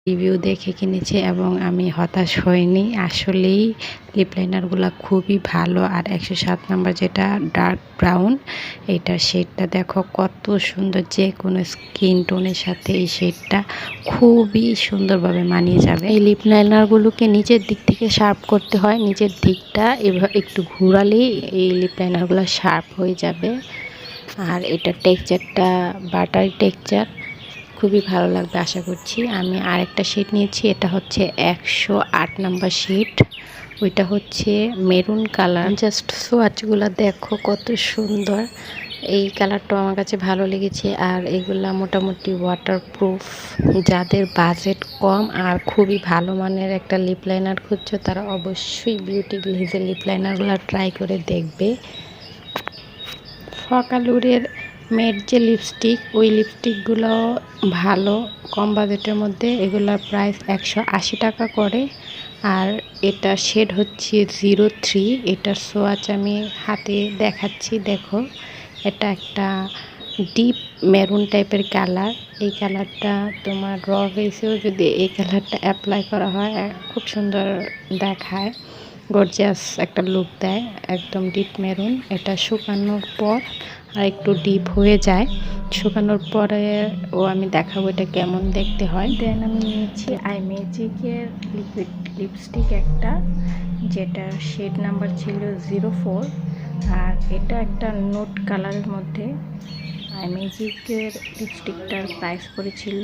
Review দেখে কিনেছি এবং আমি হতাশ হইনি। আসলেই লিপ লাইনারগুলো খুবই ভালো। আর 107 নাম্বার যেটা ডার্ক ব্রাউন, এইটার শেডটা দেখো কত সুন্দর, যে কোনো স্কিন টোনের সাথে এই শেডটা খুবই সুন্দরভাবে মানিয়ে যাবে। এই লিপ লাইনারগুলোকে নিচের দিক থেকে শার্প করতে হয়, নিচের দিকটা এভাবে একটু ঘোরালেই এই লিপ লাইনারগুলো শার্প হয়ে যাবে। আর এটার টেক্সচারটা বাটারি টেক্সচার, খুবই ভালো লাগবে আশা করছি। আমি আরেকটা শেড নিয়েছি, এটা হচ্ছে 108 নাম্বার শেড, ওইটা হচ্ছে মেরুন কালার। জাস্ট সোয়াচগুলো দেখো কত সুন্দর, এই কালারটা আমার কাছে ভালো লেগেছে। আর এগুলা মোটামুটি ওয়াটারপ্রুফ। যাদের বাজেট কম আর খুবই ভালো মানের একটা লিপ লাইনার খুঁজছো, তারা অবশ্যই বিউটি গ্লেজের লিপ লাইনারগুলো ট্রাই করে দেখবে। ফকালুরের মেট যে লিপস্টিক, ওই লিপস্টিকগুলো ভালো, কম বাজেটের মধ্যে। এগুলোর প্রাইস 180 টাকা করে। আর এটা শেড হচ্ছে 03। এটার সোয়াচ আমি হাতে দেখাচ্ছি, দেখো এটা একটা ডিপ মেরুন টাইপের কালার। এই কালারটা তোমার র ফেসেও যদি এই কালারটা অ্যাপ্লাই করা হয় খুব সুন্দর দেখায়, গর্জিয়াস একটা লুক দেয়। একদম ডিপ মেরুন। এটা শুকানোর পর আর একটু ডিপ হয়ে যায়, শুকানোর পরে আমি দেখাবো এটা কেমন দেখতে হয়। দেন আমি নিয়েছি আই ম্যাজিকের লিকুইড লিপস্টিক একটা, যেটা শেড নাম্বার ছিল 04। আর এটা একটা নোট কালারের মধ্যে। আই ম্যাজিকের লিপস্টিকটার প্রাইস পড়েছিল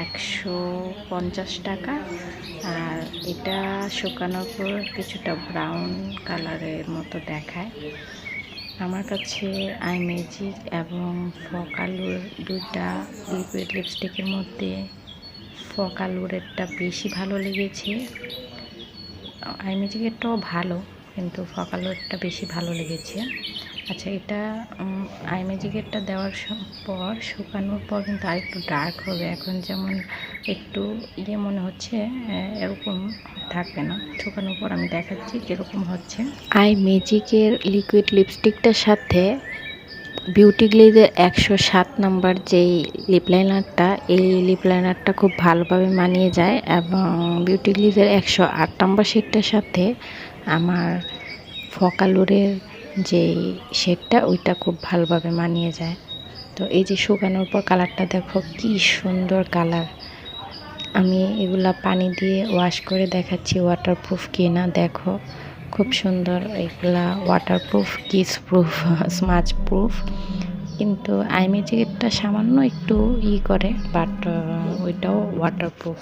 150 টাকা। আর এটা শুকানোর পর কিছুটা ব্রাউন কালারের মতো দেখায়। আমার কাছে আই ম্যাজিক এবং ফকালুর দুটা লিকুইড লিপস্টিকের মধ্যে ফকালুরেরটা বেশি ভালো লেগেছে। আই ম্যাজিকেরটাও ভালো, কিন্তু ফকালুরেরটা বেশি ভালো লেগেছে। আচ্ছা, এটা আই ম্যাজিকেরটা দেওয়ার পর শুকানোর পর কিন্তু আর একটু ডার্ক হবে। এখন যেমন একটু মনে হচ্ছে, এরকম থাকবে না। শুকানোর পর আমি দেখাচ্ছি কীরকম হচ্ছে। আই ম্যাজিকের লিকুইড লিপস্টিকটার সাথে বিউটি গ্লেজের 107 নাম্বার যেই লিপ লাইনারটা, এই লিপ লাইনারটা খুব ভালোভাবে মানিয়ে যায়। এবং বিউটি গ্লেজের 108 নাম্বার শেডটার সাথে আমার ফকালুরের যে শেডটা, ওইটা খুব ভালোভাবে মানিয়ে যায়। তো এই যে শুকানোর পর কালারটা দেখো কি সুন্দর কালার। আমি এগুলা পানি দিয়ে ওয়াশ করে দেখাচ্ছি ওয়াটারপ্রুফ কিনা। দেখো খুব সুন্দর, এগুলা waterproof, kiss proof, smudge proof. কিন্তু আই ম্যাজিকেরটা সামান্য একটু করে, বাট ওইটাও ওয়াটারপ্রুফ।